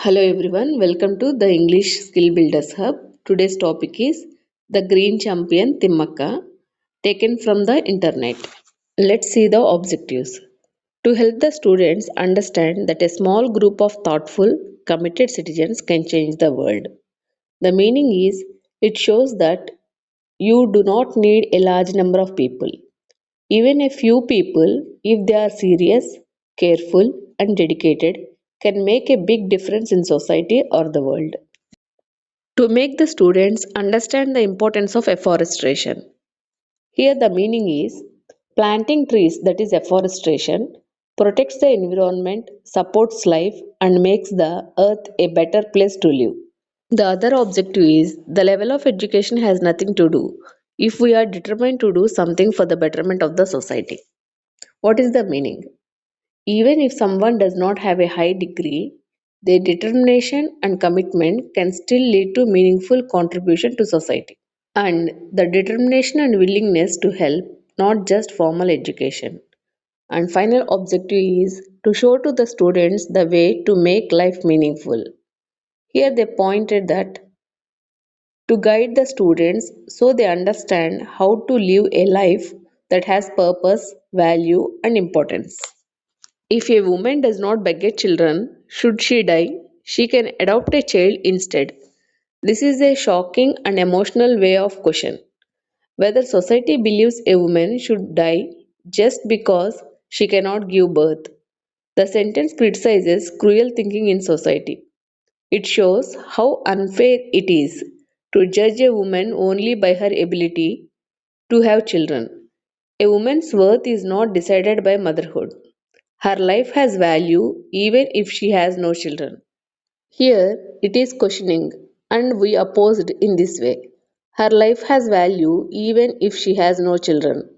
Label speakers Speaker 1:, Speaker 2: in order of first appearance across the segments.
Speaker 1: Hello everyone, welcome to the English Skill Builders Hub. Today's topic is the Green Champion Thimmakka, taken from the internet. Let's see the objectives. To help the students understand that a small group of thoughtful, committed citizens can change the world. The meaning is it shows that you do not need a large number of people. Even a few people, if they are serious, careful, and dedicated, can make a big difference in society or the world. To make the students understand the importance of afforestation. Here, the meaning is planting trees, that is, afforestation, protects the environment, supports life, and makes the earth a better place to live. The other objective is the level of education has nothing to do if we are determined to do something for the betterment of the society. What is the meaning? Even if someone does not have a high degree, their determination and commitment can still lead to meaningful contribution to society. And the determination and willingness to help, not just formal education. And final objective is to show to the students the way to make life meaningful. Here they pointed that to guide the students so they understand how to live a life that has purpose, value, and importance. If a woman does not beget children, should she die, she can adopt a child instead. This is a shocking and emotional way of question. Whether society believes a woman should die just because she cannot give birth. The sentence criticizes cruel thinking in society. It shows how unfair it is to judge a woman only by her ability to have children. A woman's worth is not decided by motherhood. Her life has value even if she has no children. Here it is questioning, and we opposed in this way. Her life has value even if she has no children.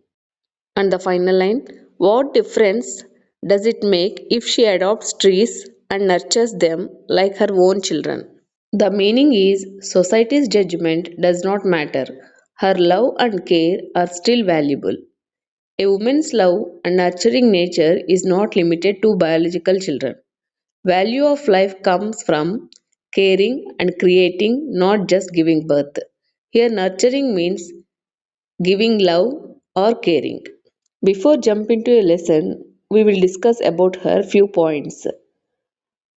Speaker 1: And the final line, what difference does it make if she adopts trees and nurtures them like her own children? The meaning is society's judgment does not matter. Her love and care are still valuable. A woman's love and nurturing nature is not limited to biological children. Value of life comes from caring and creating, not just giving birth. Here, nurturing means giving love or caring. Before jump into a lesson, we will discuss about her few points.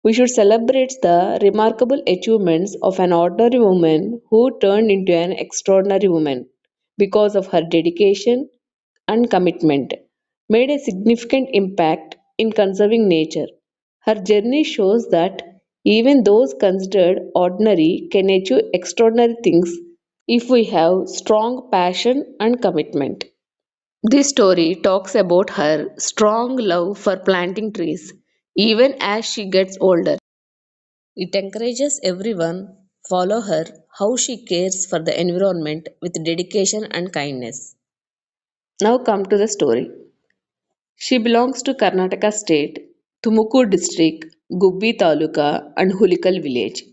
Speaker 1: We should celebrate the remarkable achievements of an ordinary woman who turned into an extraordinary woman because of her dedication and commitment, made a significant impact in conserving nature. Her journey shows that even those considered ordinary can achieve extraordinary things if we have strong passion and commitment. This story talks about her strong love for planting trees even as she gets older. It encourages everyone follow her how she cares for the environment with dedication and kindness. Now come to the story. She belongs to Karnataka state, Tumakuru district, Gubbi Taluka and Hulikal village.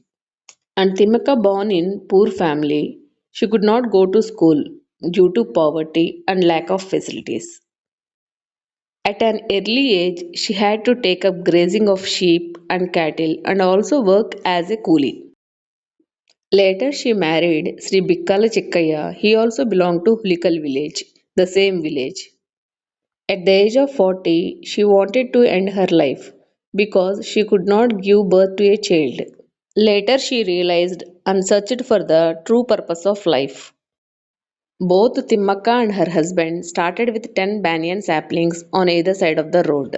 Speaker 1: And Thimmakka born in poor family, she could not go to school due to poverty and lack of facilities. At an early age, she had to take up grazing of sheep and cattle and also work as a coolie. Later, she married Sri Bikkala Chikkaya. He also belonged to Hulikal village, the same village. At the age of 40, she wanted to end her life because she could not give birth to a child. Later, she realized and searched for the true purpose of life. Both Thimmakka and her husband started with 10 banyan saplings on either side of the road,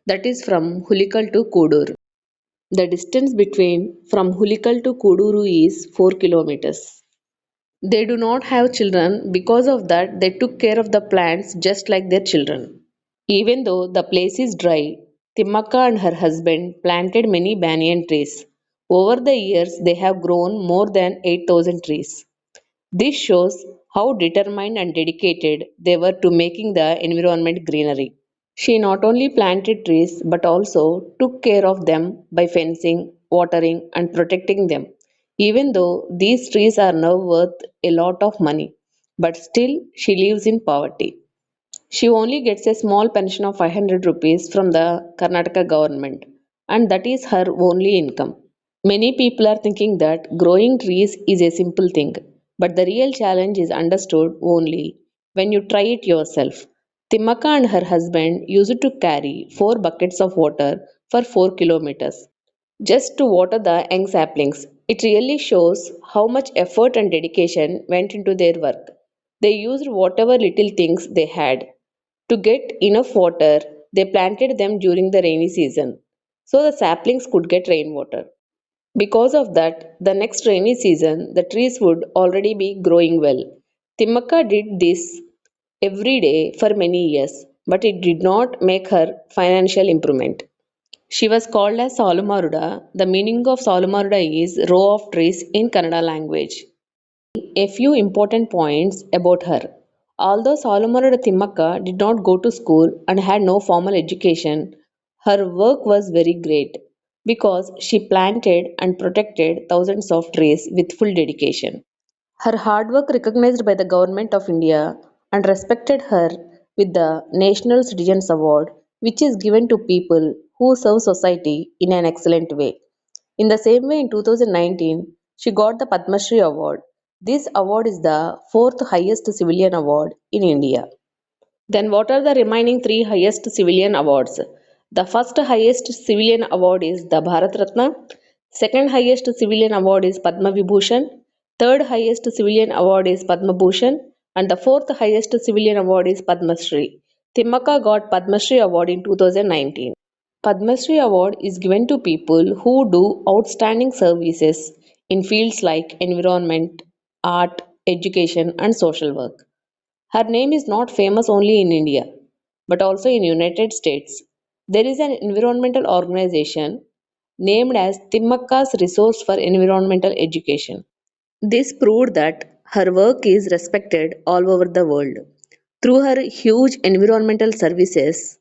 Speaker 1: that is from Hulikal to Kodur. The distance between from Hulikal to Koduru is 4 kilometers. They do not have children, because of that, they took care of the plants just like their children. Even though the place is dry, Thimmakka and her husband planted many banyan trees. Over the years, they have grown more than 8,000 trees. This shows how determined and dedicated they were to making the environment greenery. She not only planted trees but also took care of them by fencing, watering, and protecting them. Even though these trees are now worth a lot of money, but still she lives in poverty. She only gets a small pension of 500 rupees from the Karnataka government, and that is her only income. Many people are thinking that growing trees is a simple thing, but the real challenge is understood only when you try it yourself. Timaka and her husband used to carry 4 buckets of water for 4 kilometers just to water the young saplings. It really shows how much effort and dedication went into their work. They used whatever little things they had. To get enough water, they planted them during the rainy season so the saplings could get rainwater. Because of that, the next rainy season, the trees would already be growing well. Thimmakka did this every day for many years, but it did not make her financial improvement. She was called as Salumaruda. The meaning of Salumaruda is row of trees in Kannada language. A few important points about her. Although Salumaruda Thimmakka did not go to school and had no formal education, her work was very great because she planted and protected thousands of trees with full dedication. Her hard work recognized by the Government of India and respected her with the National Citizens Award, which is given to people who serve society in an excellent way. In the same way, in 2019, she got the Padma Shri Award. This award is the fourth highest civilian award in India. Then, what are the remaining three highest civilian awards? The first highest civilian award is the Bharat Ratna, second highest civilian award is Padma Vibhushan, third highest civilian award is Padma Bhushan, and the fourth highest civilian award is Padma Shri. Thimmaka got Padma Shri award in 2019. Padma Shri award is given to people who do outstanding services in fields like environment, art, education, and social work. Her name is not famous only in India, but also in United States. There is an environmental organization named as Timmakka's Resource for Environmental Education. This proved that her work is respected all over the world. Through her huge environmental services,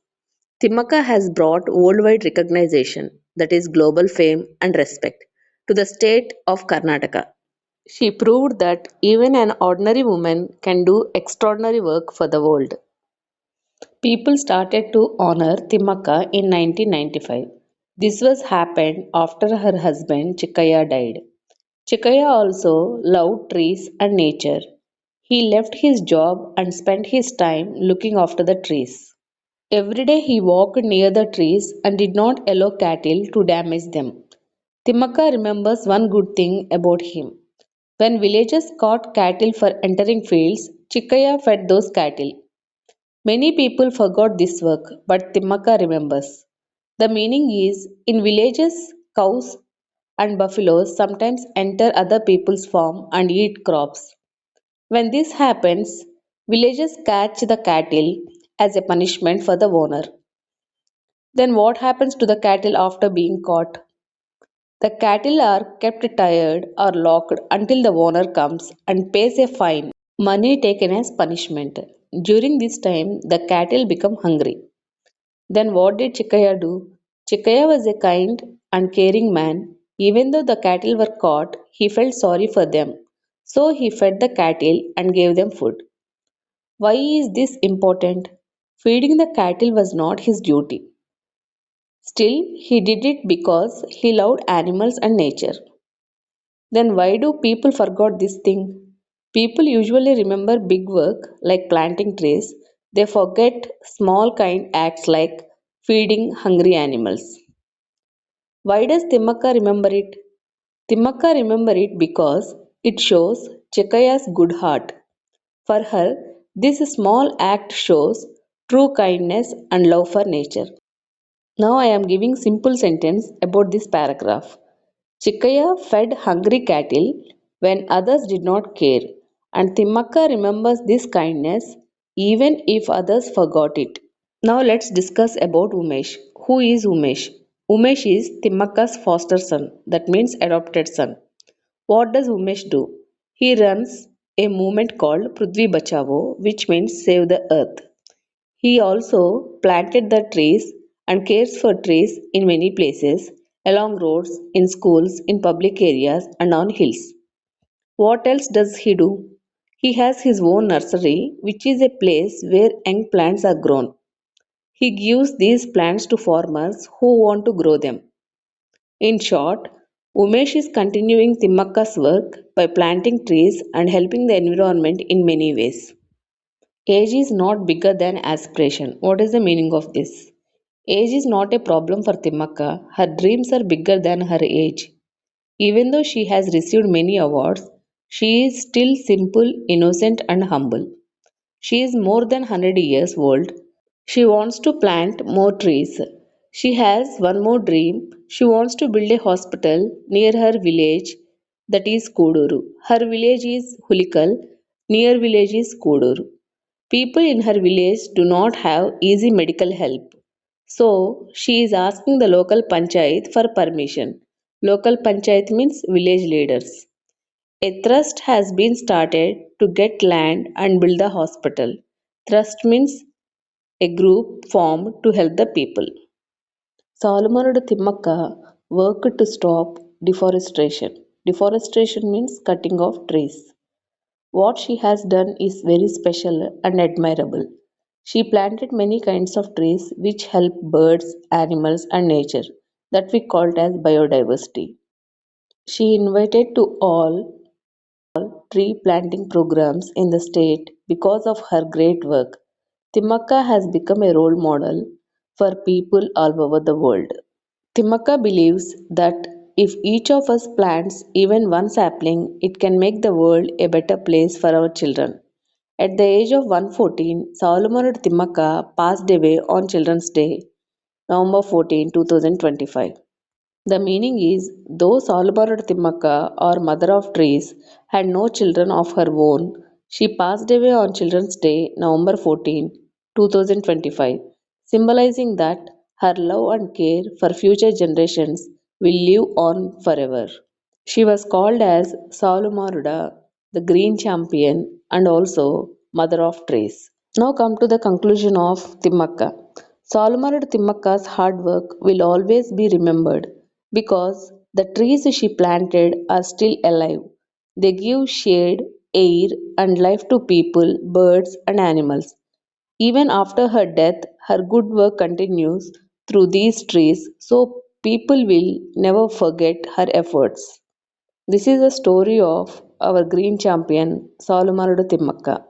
Speaker 1: Thimmakka has brought worldwide recognition, that is, global fame and respect, to the state of Karnataka. She proved that even an ordinary woman can do extraordinary work for the world. People started to honor Thimmakka in 1995. This was happened after her husband Chikkaya died. Chikkaya also loved trees and nature. He left his job and spent his time looking after the trees. Every day he walked near the trees and did not allow cattle to damage them. Thimmakka remembers one good thing about him. When villagers caught cattle for entering fields, Chikkaya fed those cattle. Many people forgot this work, but Thimmakka remembers. The meaning is in villages, cows and buffaloes sometimes enter other people's farm and eat crops. When this happens, villagers catch the cattle as a punishment for the owner. Then what happens to the cattle after being caught? The cattle are kept tied or locked until the owner comes and pays a fine, money taken as punishment. During this time, the cattle become hungry. Then what did Chikkaya do? Chikkaya was a kind and caring man. Even though the cattle were caught, he felt sorry for them. So he fed the cattle and gave them food. Why is this important? Feeding the cattle was not his duty. Still, he did it because he loved animals and nature. Then why do people forget this thing? People usually remember big work like planting trees. They forget small kind acts like feeding hungry animals. Why does Timmakka remember it? Timmakka remember it because it shows Chekaya's good heart. For her, this small act shows true kindness and love for nature. Now I am giving simple sentence about this paragraph. Chikkaya fed hungry cattle when others did not care, and Thimmakka remembers this kindness even if others forgot it. Now let's discuss about Umesh. Who is Umesh? Umesh is Thimmakka's foster son, that means adopted son. What does Umesh do? He runs a movement called Prithvi Bachavo, which means save the earth. He also planted the trees and cares for trees in many places, along roads, in schools, in public areas, and on hills. What else does he do? He has his own nursery, which is a place where young plants are grown. He gives these plants to farmers who want to grow them. In short, Umesh is continuing Thimmakka's work by planting trees and helping the environment in many ways. Age is not bigger than aspiration. What is the meaning of this? Age is not a problem for Thimmakka. Her dreams are bigger than her age. Even though she has received many awards, she is still simple, innocent, and humble. She is more than 100 years old. She wants to plant more trees. She has one more dream. She wants to build a hospital near her village, that is Koduru. Her village is Hulikal, near village is Koduru. People in her village do not have easy medical help. So she is asking the local panchayat for permission. Local panchayat means village leaders. A trust has been started to get land and build the hospital. Trust means a group formed to help the people. Solomonid Thimmakka worked to stop deforestation. Deforestation means cutting of trees. What she has done is very special and admirable. She planted many kinds of trees which help birds, animals, and nature that we called as biodiversity. She invited to all tree planting programs in the state because of her great work. Thimmakka has become a role model for people all over the world. Thimmakka believes that if each of us plants even one sapling, it can make the world a better place for our children. At the age of 114, Solomon Thimmakka passed away on Children's Day, November 14, 2025. The meaning is, though Solomon Thimmakka, or Mother of Trees, had no children of her own, she passed away on Children's Day, November 14, 2025, symbolizing that her love and care for future generations will live on forever. She was called as Saulumaruda, the Green Champion, and also Mother of Trees. Now come to the conclusion of Thimmakka. Solumarud Thimmakka's hard work will always be remembered because the trees she planted are still alive. They give shade, air, and life to people, birds, and animals. Even after her death, her good work continues through these trees, so people will never forget her efforts. This is a story of our green champion, Solumarud Thimmakka.